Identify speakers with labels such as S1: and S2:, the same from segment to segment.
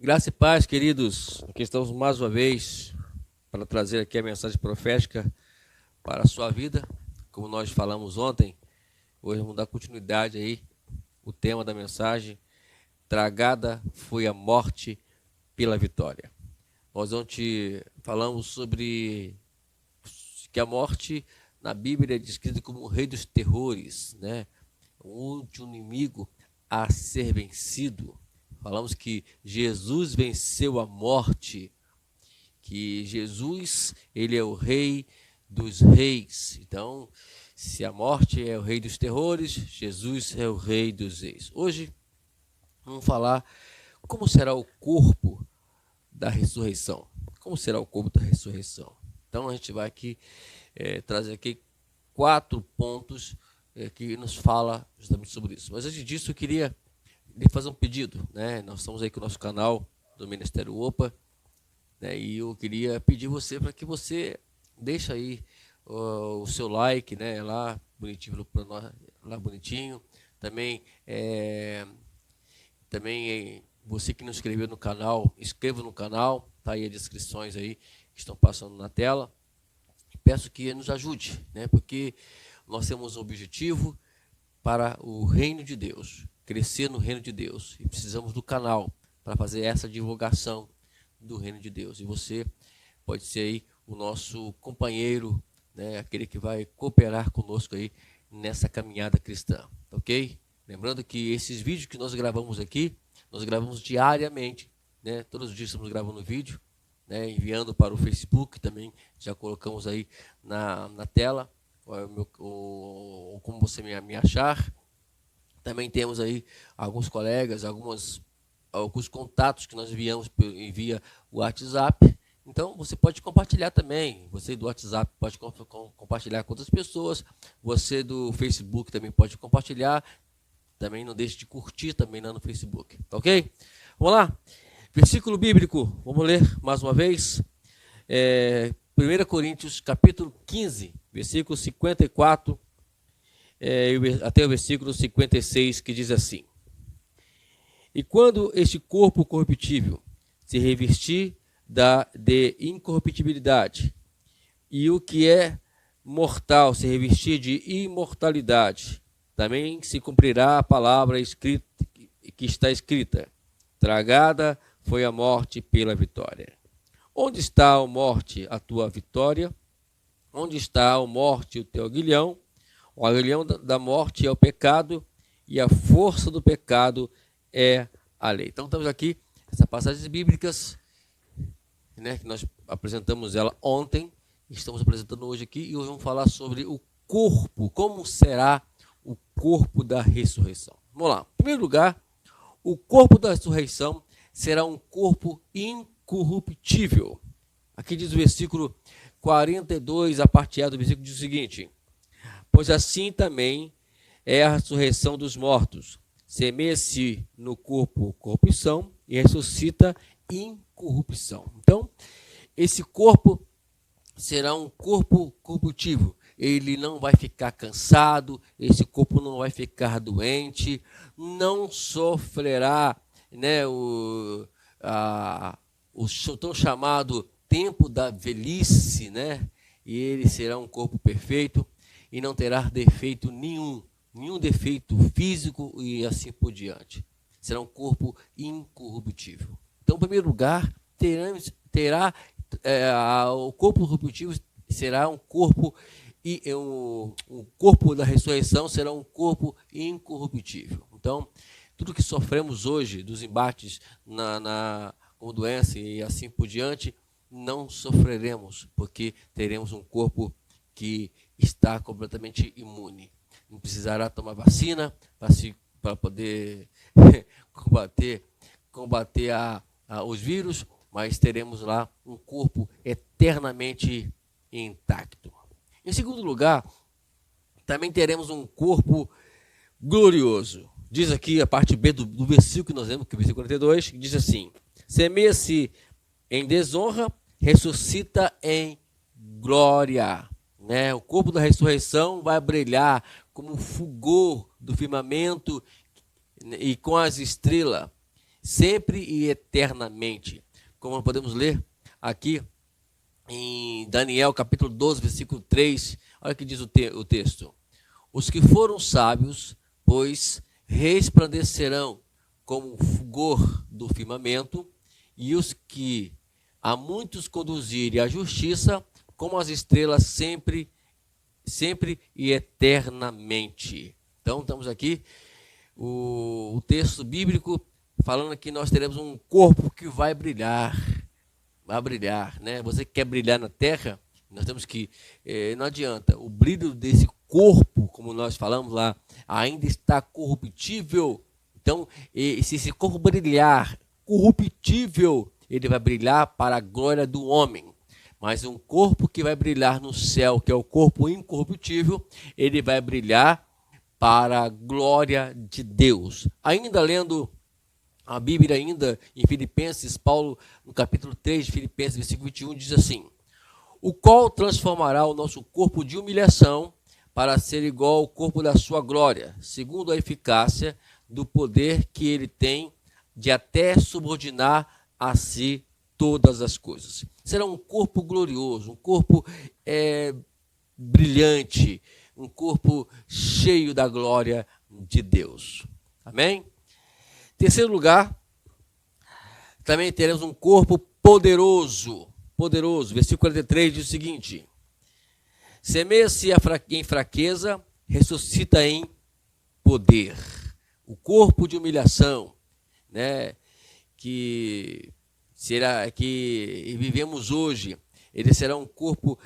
S1: Graça e paz, queridos. Aqui estamos mais uma vez para trazer aqui a mensagem profética para a sua vida. Como nós falamos ontem, hoje vamos dar continuidade aí. O tema da mensagem: tragada foi a morte pela vitória. Nós ontem falamos sobre que a morte na Bíblia é descrita como o rei dos terrores, né? O último inimigo a ser vencido. Falamos que Jesus venceu a morte, que Jesus, ele é o rei dos reis. Então, se a morte é o rei dos terrores, Jesus é o rei dos reis. Hoje, vamos falar como será o corpo da ressurreição. Como será o corpo da ressurreição? Então, a gente vai aqui trazer aqui 4 pontos que nos fala justamente sobre isso. Mas antes disso, eu queria lhe fazer um pedido, né? Nós estamos aí com o nosso canal do Ministério OPA, né? E eu queria pedir você para que você deixe aí o seu like, né? Lá bonitinho para nós, lá bonitinho. Também você que não inscreveu no canal, inscreva no canal, tá aí as descrições aí que estão passando na tela. Peço que nos ajude, né? Porque nós temos um objetivo para o reino de Deus, crescer no reino de Deus, e precisamos do canal para fazer essa divulgação do reino de Deus. E você pode ser aí o nosso companheiro, né? Aquele que vai cooperar conosco aí nessa caminhada cristã, ok? Lembrando que esses vídeos que nós gravamos aqui, nós gravamos diariamente, né? Todos os dias estamos gravando vídeo, né? Enviando para o Facebook, também já colocamos aí na tela, como você me achar. Também temos aí alguns colegas, alguns contatos que nós enviamos via WhatsApp. Então, você pode compartilhar também. Você do WhatsApp pode compartilhar com outras pessoas. Você do Facebook também pode compartilhar. Também não deixe de curtir também lá no Facebook. Tá ok? Vamos lá. Versículo bíblico. Vamos ler mais uma vez. 1 Coríntios capítulo 15, versículo 54 até o versículo 56, que diz assim: E quando este corpo corruptível se revestir de incorruptibilidade, e o que é mortal se revestir de imortalidade, também se cumprirá a palavra escrita, que está escrita: tragada foi a morte pela vitória. Onde está, ó morte, a tua vitória? Onde está, ó morte, o teu aguilhão? O aguilhão da morte é o pecado, e a força do pecado é a lei. Então, estamos aqui, essas passagens bíblicas, né, que nós apresentamos ela ontem, estamos apresentando hoje aqui, e hoje vamos falar sobre o corpo, como será o corpo da ressurreição. Vamos lá. Em primeiro lugar, o corpo da ressurreição será um corpo incorruptível. Aqui diz o versículo 42, a parte A do versículo, diz o seguinte: Pois assim também é a ressurreição dos mortos. Semeia-se no corpo corrupção e ressuscita incorrupção. Então, esse corpo será um corpo corruptível. Ele não vai ficar cansado, esse corpo não vai ficar doente, não sofrerá, né, o tão chamado tempo da velhice, né? E ele será um corpo perfeito e não terá defeito nenhum defeito físico e assim por diante. Será um corpo incorruptível. Então, em primeiro lugar, o corpo corruptível será um corpo, e o corpo da ressurreição será um corpo incorruptível. Então, tudo que sofremos hoje dos embates com doença e assim por diante, não sofreremos, porque teremos um corpo que está completamente imune. Não precisará tomar vacina para poder combater os vírus, mas teremos lá um corpo eternamente intacto. Em segundo lugar, também teremos um corpo glorioso. Diz aqui a parte B do versículo que nós vemos, que é o versículo 42, que diz assim: semeia-se em desonra, ressuscita em glória. Né? O corpo da ressurreição vai brilhar como o fulgor do firmamento e com as estrelas. sempre e eternamente. Como podemos ler aqui em Daniel capítulo 12, versículo 3, olha o que diz o texto. Os que foram sábios, pois, resplandecerão como o fulgor do firmamento, e os que a muitos conduzirem à justiça, como as estrelas sempre e eternamente. Então, estamos aqui, o texto bíblico falando que nós teremos um corpo que vai brilhar, né? Você que quer brilhar na terra, nós temos que, não adianta, o brilho desse corpo, como nós falamos lá, ainda está corruptível. Então, se esse corpo brilhar corruptível, ele vai brilhar para a glória do homem. Mas um corpo que vai brilhar no céu, que é o corpo incorruptível, ele vai brilhar para a glória de Deus. Ainda lendo a Bíblia, ainda em Filipenses, Paulo, no capítulo 3 de Filipenses, versículo 21, diz assim: o qual transformará o nosso corpo de humilhação para ser igual ao corpo da sua glória, segundo a eficácia do poder que ele tem de até subordinar a si todas as coisas. Será um corpo glorioso, um corpo brilhante, um corpo cheio da glória de Deus. Amém? Terceiro lugar, também teremos um corpo poderoso. Versículo 43 diz o seguinte: semeia-se em fraqueza, ressuscita em poder. O corpo de humilhação, né, que vivemos hoje, ele será um corpo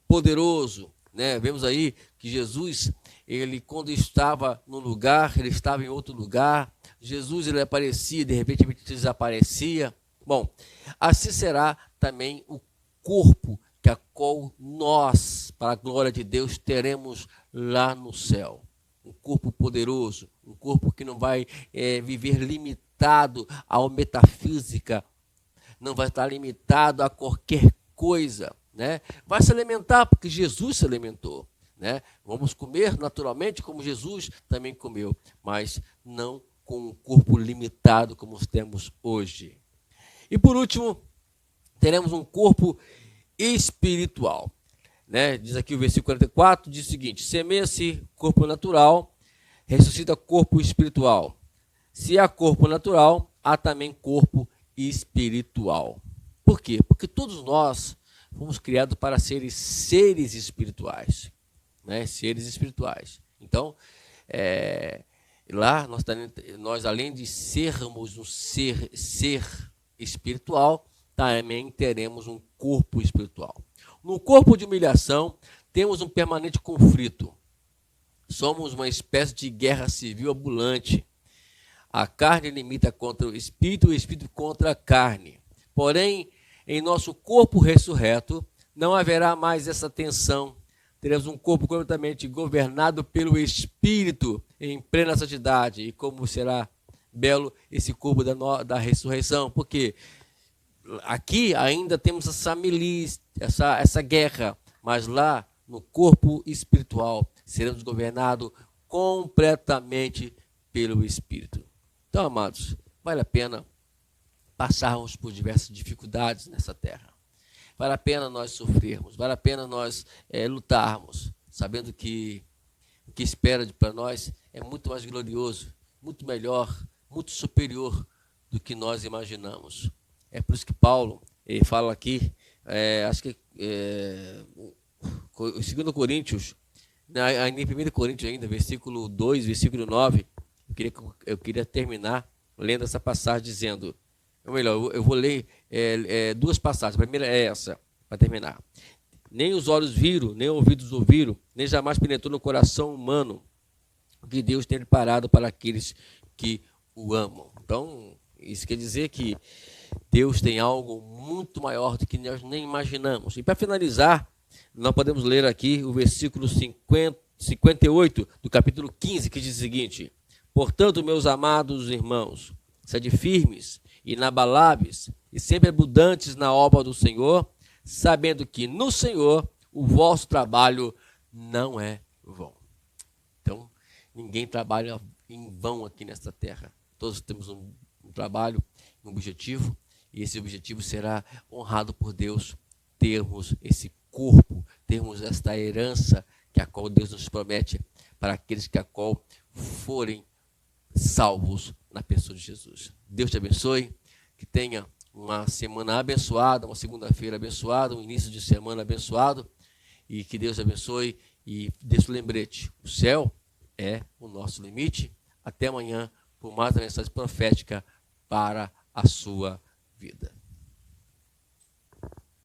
S1: poderoso, né? Vemos aí que Jesus, ele quando estava num lugar, ele estava em outro lugar. Jesus, ele aparecia, de repente desaparecia. Bom, assim será também o corpo que a qual nós, para a glória de Deus, teremos lá no céu. Um corpo poderoso, um corpo que não vai viver limitado à metafísica, não vai estar limitado a qualquer coisa, né? Vai se alimentar porque Jesus se alimentou, né? Vamos comer naturalmente como Jesus também comeu, mas não com um corpo limitado como temos hoje. E por último, teremos um corpo espiritual, né? Diz aqui o versículo 44, diz o seguinte: semeia-se corpo natural, ressuscita corpo espiritual. Se há corpo natural, há também corpo espiritual. Por quê? Porque todos nós fomos criados para seres espirituais, né? Seres espirituais. Então, lá nós além de sermos um ser espiritual, também teremos um corpo espiritual. No corpo de humilhação, temos um permanente conflito. Somos uma espécie de guerra civil ambulante. A carne limita contra o espírito contra a carne. Porém, em nosso corpo ressurreto, não haverá mais essa tensão. Teremos um corpo completamente governado pelo Espírito em plena santidade. E como será belo esse corpo da ressurreição, porque aqui ainda temos essa milícia, essa guerra, mas lá no corpo espiritual seremos governados completamente pelo Espírito. Então, amados, vale a pena passarmos por diversas dificuldades nessa terra. Vale a pena nós sofrermos, vale a pena nós lutarmos, sabendo que o que espera para nós é muito mais glorioso, muito melhor, muito superior do que nós imaginamos. É por isso que Paulo fala aqui, acho que em 2 Coríntios, em 1 Coríntios ainda, versículo 2, versículo 9, eu queria terminar lendo essa passagem dizendo, ou melhor, eu vou ler duas passagens. A primeira é essa, para terminar. Nem os olhos viram, nem ouvidos ouviram, nem jamais penetrou no coração humano o que Deus tem preparado para aqueles que o amam. Então, isso quer dizer que Deus tem algo muito maior do que nós nem imaginamos. E para finalizar, nós podemos ler aqui o versículo 58 do capítulo 15, que diz o seguinte: portanto, meus amados irmãos, sede firmes, inabaláveis e sempre abundantes na obra do Senhor, sabendo que no Senhor o vosso trabalho não é vão. Então, ninguém trabalha em vão aqui nesta terra. Todos temos um trabalho, um objetivo, e esse objetivo será honrado por Deus, termos esse corpo, termos esta herança que a qual Deus nos promete para aqueles que a qual forem salvos na pessoa de Jesus. Deus te abençoe, que tenha uma semana abençoada, uma segunda-feira abençoada, um início de semana abençoado, e que Deus te abençoe e deixe o lembrete, o céu é o nosso limite. Até amanhã por mais uma mensagem profética para a sua vida.